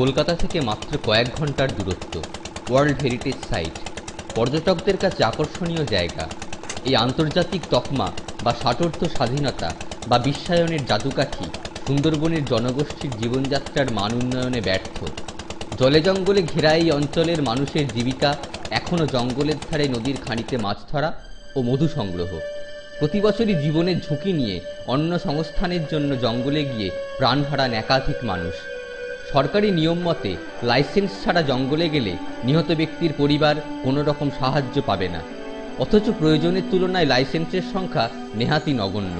কলকাতা থেকে মাত্র কয়েক ঘন্টার দূরত্ব, ওয়ার্ল্ড হেরিটেজ সাইট, পর্যটকদের কাছে আকর্ষণীয় জায়গা। এই আন্তর্জাতিক তকমা বা ষাটোর্ধ্ব স্বাধীনতা বা বিশ্বায়নের জাদুকাঠি সুন্দরবনের জনগোষ্ঠীর জীবনযাত্রার মান উন্নয়নে ব্যর্থ। জলে জঙ্গলে ঘেরা এই অঞ্চলের মানুষের জীবিকা এখনও জঙ্গলের ধারে নদীর খাঁড়িতে মাছ ধরা ও মধু সংগ্রহ। প্রতি বছরই জীবনের ঝুঁকি নিয়ে অন্য সংস্থানের জন্য জঙ্গলে গিয়ে প্রাণ হারান একাধিক মানুষ। সরকারি নিয়ম মতে লাইসেন্স ছাড়া জঙ্গলে গেলে নিহত ব্যক্তির পরিবার কোনো রকম সাহায্য পাবে না, অথচ প্রয়োজনের তুলনায় লাইসেন্সের সংখ্যা নেহাতি নগণ্য।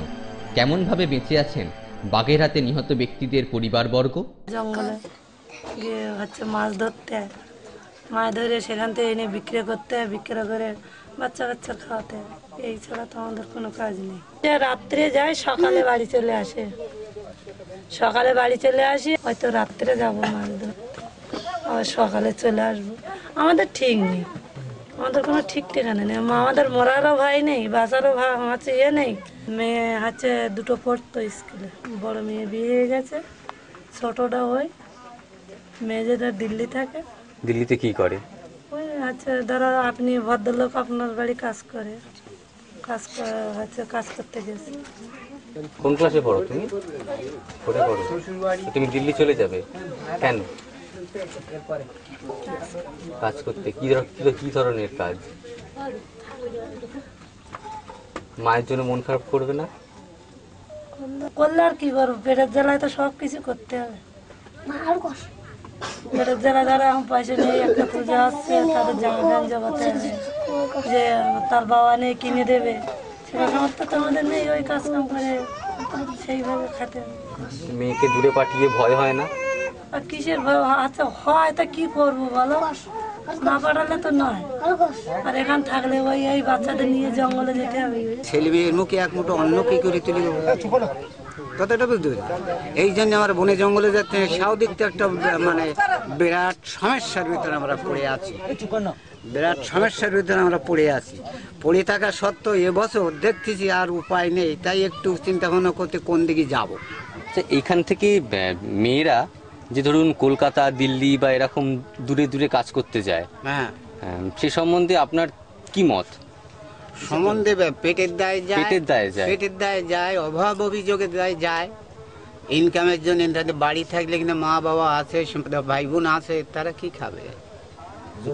কেমনভাবে বেঁচে আছেন বাগেরহাটে নিহত ব্যক্তিদের পরিবারবর্গ? জঙ্গলে গিয়ে মাছ ধরতে, মাছ ধরে সেখান থেকে এনে বিক্রি করতে, বিক্রি করে বাচ্চা কাচ্চা খাওয়াতে, এই ছাড়া তো আমাদের কোনো কাজ নেই। রাত্রে যায়, সকালে বাড়ি চলে আসে, সকালে বাড়ি চলে আসি, হয়তো রাত্রে যাবো মাছ ধরতে, আবার সকালে চলে আসবো। আমাদের ঠিক নেই, আমাদের কোনো ঠিক ঠিকানা নেই। আমাদের মরারও ভয় নেই, বাঁচারও ইয়ে নেই। মেয়ে দুটো পড়তো স্কুলে, বড় মেয়ে বিয়ে হয়ে গেছে, ছোটটা ওই মেয়ে যেটা দিল্লি থাকে। দিল্লিতে কি করে? ওই ধরো আপনি ভদ্রলোক, আপনার বাড়ি কাজ করে, কাজ করতে গেছে। কোন ক্লাসে পড়ো তুমি? তুমি দিল্লি চলে যাবে কেন? কাজ করতে? কি ধরনের কাজ? মায়ের জন্য মন খারাপ করবে না? করলে আর কি করবো, পেটের জ্বালায় তো সব কিছু করতে হবে। পেটের জ্বালা ধরো এখন পয়সা নেই, একটা পুজো আসছে, তাদের জামা প্যান্ট জোগাতে হবে, যে তার বাবা নেই কিনে দেবে, সেটা সমস্ত তো আমাদের নেই। ওই কাজ কাম করে সেইভাবে খেতে হবে। মেয়েকে দূরে পাঠিয়ে ভয় হয় না? আর কিসের ভয়? হয় তা কি করবো বলো, না পাঠালে তো নয়। আর এখান থাকলে ওই এই বাচ্চাদের নিয়ে জঙ্গলে যেতে হবে। ছেলে মেয়ের মুখে এক মুঠো অন্ন কি করে তুলি কতটা বুঝতে পারি। এই জন্য আমার বনে জঙ্গলে যাতে সাউদিকটা একটা বিরাট সমস্যার ভিতরে আমরা পড়ে আছি, বিরাট সমস্যার ভিতরে আমরা পড়ে আছি। পড়ে থাকা সত্ত্বেও এবছর দেখতেছি আর উপায় নেই, তাই একটু চিন্তা ভাবনা করতে কোন দিকে যাব। এইখান থেকে মেয়েরা যে ধরুন কলকাতা, দিল্লি বা এরকম দূরে দূরে কাজ করতে যায়, হ্যাঁ, সে সম্বন্ধে আপনার কি মত? সম্বন্ধে পেটের দায়ে যায়, অভাব অভিযোগের দায়ে যায়। ইনকামের জন্য তাদের বাড়ি থাকলে কিন্তু মা বাবা আছে, ভাই বোন আছে, তারা কি খাবে?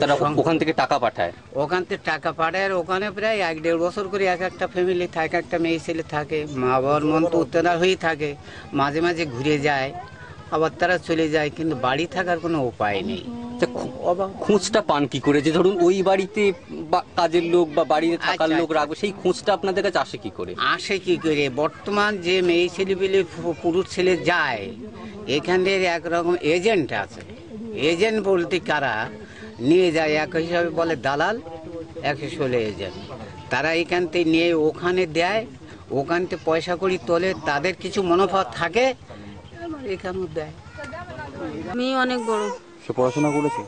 তারা ওখান থেকে টাকা পাঠায়, আর ওখানে প্রায় 1-1.5 বছর করে এক একটা ফ্যামিলি থাকে, একটা মেয়ে ছেলে থাকে। মা বাবার মন তো উত্তেজনা হয়েই থাকে, মাঝে মাঝে ঘুরে যায়, আবার তারা চলে যায়, কিন্তু বাড়ি থাকার কোনো উপায় নেই। খোঁজটা পান কি করে যে ধরুন ওই বাড়িতে কাজের লোক বা বাড়িতে থাকার লোক রাখবে, সেই খোঁজটা আপনাদের কাছে আসে কি করে? বর্তমান যে মেয়ে ছেলে পেলে পুরুষ ছেলে যায়, এখানের একরকম এজেন্ট আছে। এজেন্ট বলতে কারা নিয়ে যায়, এক হিসাবে বলে দালাল, এক হিসাবে এজেন্ট। তারা এখান থেকে নিয়ে ওখানে দেয়, ওখান থেকে পয়সা করি তোলে, তাদের কিছু মনোভাব থাকে, এখানেও দেয়। মেয়ে অনেক বড়, সে পড়াশোনা করেছে,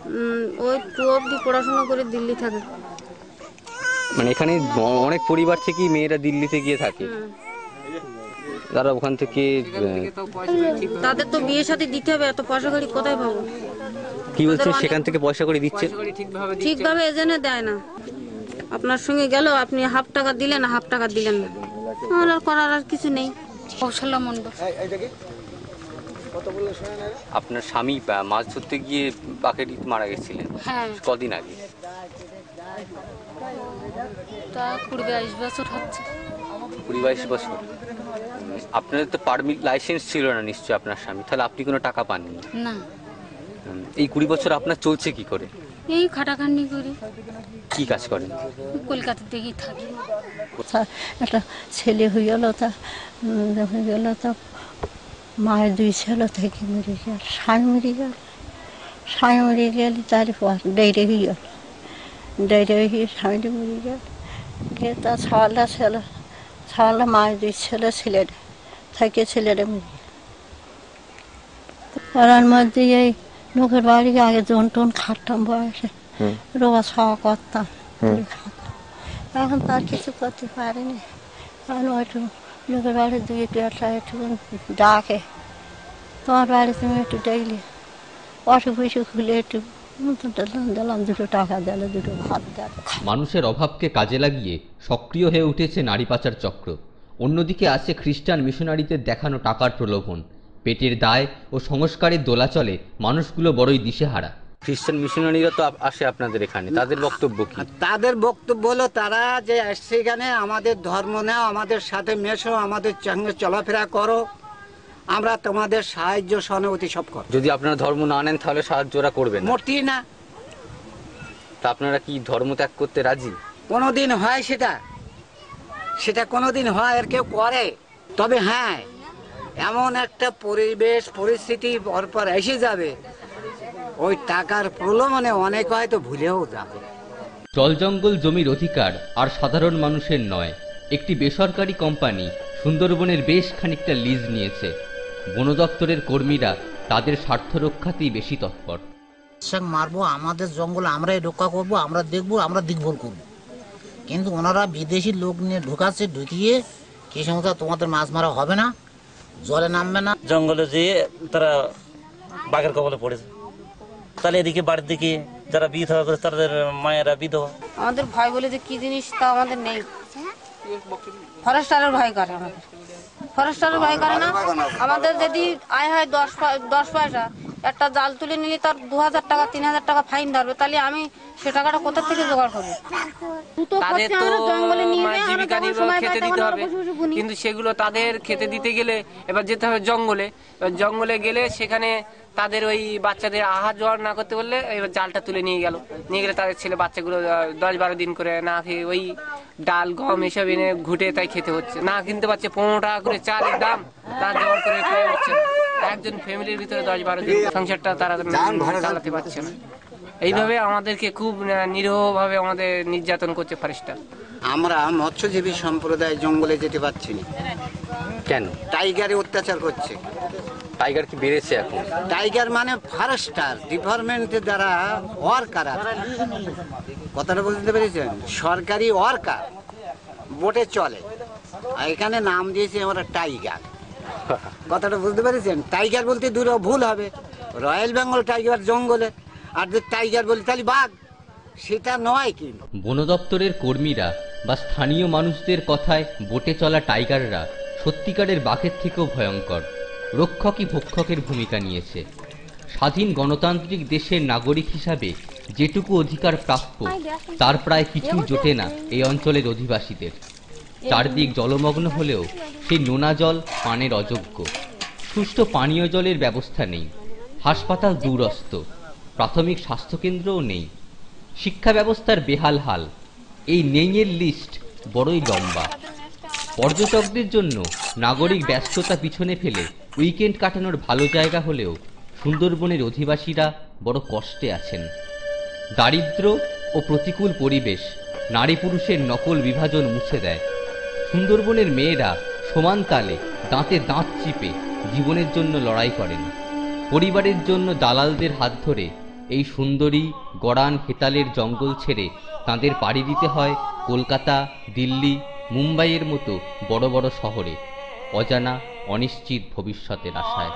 ওই 2 অবধি পড়াশোনা করে দিল্লি থাকে। মানে এখানে অনেক পরিবার থেকেই মেয়েরা দিল্লিতে গিয়ে থাকে, তারা ওখান থেকে তাদের তো বিয়ে সাথে দিতে হবে, এত পয়সা করি কোথায় পাবো? কি বলছেন? সেখান থেকে পয়সা করে দিচ্ছে ঠিকভাবে এজেন্টে দেয় না। আপনার সঙ্গে গেল, আপনি হাফ টাকা দিলেন, হাফ টাকা দিলেন না, আমার আর করার আর কিছু নেই। কৌশল্যা মণ্ডল। আপনার স্বামী মাছ ধরতে গিয়ে বাকেটি মারা গেছিলেন, হ্যাঁ, কদিন আগে? তা 20-22 বছর হচ্ছে। 20-22 বছর। আপনাদের তো পারমিট লাইসেন্স ছিল না নিশ্চয়ই আপনার স্বামী, তাহলে আপনি কোনো টাকা পাননি? না। এই 20 বছর আপনার চলছে কি করে? এই খাটাখাটনি করি। কি কাজ করেন? কলকাতা থেকেই থাকি। একটা ছেলে হয়ে গেল, তা মায়ের 2 ছেলে থেকে মরে গেল, স্বামী মরে গেল, তারপর ডেইরে হয়ে গেল, স্বামীটা মরে গেল, তার ছাওয়ালা মায়ের 2 ছেলে, ছেলেটা থেকে ছেলেটা মরে গেল। পাড়ার মধ্যে এই লোকের বাড়ি আগে জন টন খাটতাম, বয়সে রোবা খাওয়া করতাম, এখন তার কিছু করতে পারিনি। এখন একটু লোকের বাড়ি 2-1 একটু ডাকে, তোমার বাড়ি তুমি একটু ডেইলি অসুখ বিসুখ হলে একটু নতুন টতুন দিলাম, 2 টাকা দিলে 2 ভাত দিল। মানুষের অভাবকে কাজে লাগিয়ে সক্রিয় হয়ে উঠেছে নারী পাচার চক্র। অন্যদিকে আছে খ্রিস্টান মিশনারিদের দেখানো টাকার প্রলোভন। পেটের দায় ও সংস্কারের দোলাচলে মানুষগুলো বড়ই দিশেহারা। খ্রিস্টান মিশনারিরা তো আসে আপনাদের এখানে, তাদের বক্তব্য কি? তাদের বক্তব্য হলো তারা যে আসছে এখানে আমাদের ধর্ম নাও, আমাদের সাথে মেশো, আমাদের সঙ্গে চলাফেরা করো, আমরা তোমাদের সাহায্য সহানুভূতি সব করো। যদি আপনারা ধর্ম না নেন তাহলে সাহায্য ওরা করবে না? মোটেই না। তা আপনারা কি ধর্ম ত্যাগ করতে রাজি? কোনোদিন হয় সেটা কোনোদিন হয় আর কেউ করে? তবে হ্যাঁ, এমন একটা পরিবেশ পরিস্থিতি পরপর এসে যাবে, ওই টাকার প্রলোভনে অনেক হয়তো ভুলেও যাবে। জল জঙ্গল জমির অধিকার আর সাধারণ মানুষের নয়। একটি বেসরকারি কোম্পানি সুন্দরবনের বেশ খানিকটা লিজ নিয়েছে। বন দপ্তরের কর্মীরা তাদের স্বার্থ রক্ষাতেই বেশি তৎপর। মারবো, আমাদের জঙ্গল আমরাই রক্ষা করবো, আমরা দেখবো, আমরা দেখভাল করবো। কিন্তু ওনারা বিদেশি লোক নিয়ে ঢুকাচ্ছে, ঢুকিয়ে কি সমস্যা তোমাদের মাছ মারা হবে না, জলে নামবে না। জঙ্গলে যেয়ে তারা বাঘের কবলে পড়েছে। তাহলে এদিকে বাড়ির দিকে যারা বিধবা করে তাদের মায়েরা বিধবা। আমাদের ভয় বলে যে কি জিনিস তা আমাদের নেই। ফরেস্টারের ভয় করে আমাদের, ফরেস্টারের ভয় করে না। আমাদের যদি আয় হয় 10 পয়সা, একটা জাল তুলে নিলে তার 2000 টাকা 3000 টাকা ফাইন ধরবে, তাহলে আমি সে টাকাটা কোথা থেকে জোগাড় করবো? তাদের তো জীবিকা নির্বাহ খেতে দিতে হবে, কিন্তু সেগুলো তাদের খেতে দিতে গেলে এবার যেতে হবে জঙ্গলে। এবার জঙ্গলে গেলে সেখানে তাদের ওই বাচ্চাদের আহার জোগাড় না করতে বললে এবার জালটা তুলে নিয়ে গেলে তাদের ছেলে বাচ্চাগুলো 10-12 দিন করে না খেয়ে ওই ডাল গম এসব এনে ঘুটে তাই খেতে হচ্ছে। না কিনতে পারছে, 15 টাকা করে চালের দাম, তার জোগাড় করে পেয়ে হচ্ছে না। একজন ফ্যামিলির ভিতরে 10-12 দিন সংসারটা তারা চালাতে পারছে না। এইভাবে আমাদেরকে খুব নিরীহভাবে আমাদের নির্যাতন করছে ফরেস্টার। আমরা মৎস্যজীবী সম্প্রদায় জঙ্গলে যেতে পারছি না। কেন? টাইগারে অত্যাচার করছে। টাইগার কি বেড়েছে এখন? টাইগার মানে ফরেস্টার ডিপার্টমেন্টের দ্বারা ওয়ার্কার, কথাটা বলতে পেরেছেন? সরকারি ওয়ার্কার বোটে চলে, আর এখানে নাম দিয়েছে আমরা টাইগার। কথাটা বুঝতে পেরেছেন? টাইগার বলতে দূরে ভুল হবে, রয়্যাল বেঙ্গল টাইগার জঙ্গলে, আর যদি টাইগার বলি তাহলে বাঘ, সেটা নয়। কি বন দপ্তরের কর্মীরা বা স্থানীয় মানুষদের কথায় বোটে চলা টাইগাররা সত্যিকারের বাঘের থেকেও ভয়ঙ্কর। রক্ষকই ভক্ষকের ভূমিকা নিয়েছে। স্বাধীন গণতান্ত্রিক দেশের নাগরিক হিসাবে যেটুকু অধিকার প্রাপ্য তার প্রায় কিছুই জোটে না এই অঞ্চলের অধিবাসীদের। চারদিক জলমগ্ন হলেও সেই নোনা জল পানের অযোগ্য। সুষ্ঠু পানীয় জলের ব্যবস্থা নেই, হাসপাতাল দূরস্থ, প্রাথমিক স্বাস্থ্যকেন্দ্রও নেই, শিক্ষা ব্যবস্থার বেহাল হাল। এই নেইয়ের লিস্ট বড়ই লম্বা। পর্যটকদের জন্য নাগরিক ব্যস্ততা পিছনে ফেলে উইকেন্ড কাটানোর ভালো জায়গা হলেও সুন্দরবনের অধিবাসীরা বড় কষ্টে আছেন। দারিদ্র্য ও প্রতিকূল পরিবেশ নারী পুরুষের নকল বিভাজন মুছে দেয়। সুন্দরবনের মেয়েরা সমান তালে দাঁতে দাঁত চিপে জীবনের জন্য লড়াই করেন। পরিবারের জন্য দালালদের হাত ধরে এই সুন্দরী গড়ান হেতালের জঙ্গল ছেড়ে তাঁদের পাড়ি দিতে হয় কলকাতা, দিল্লি, মুম্বাইয়ের মতো বড় বড় শহরে, অজানা অনিশ্চিত ভবিষ্যতের আশায়।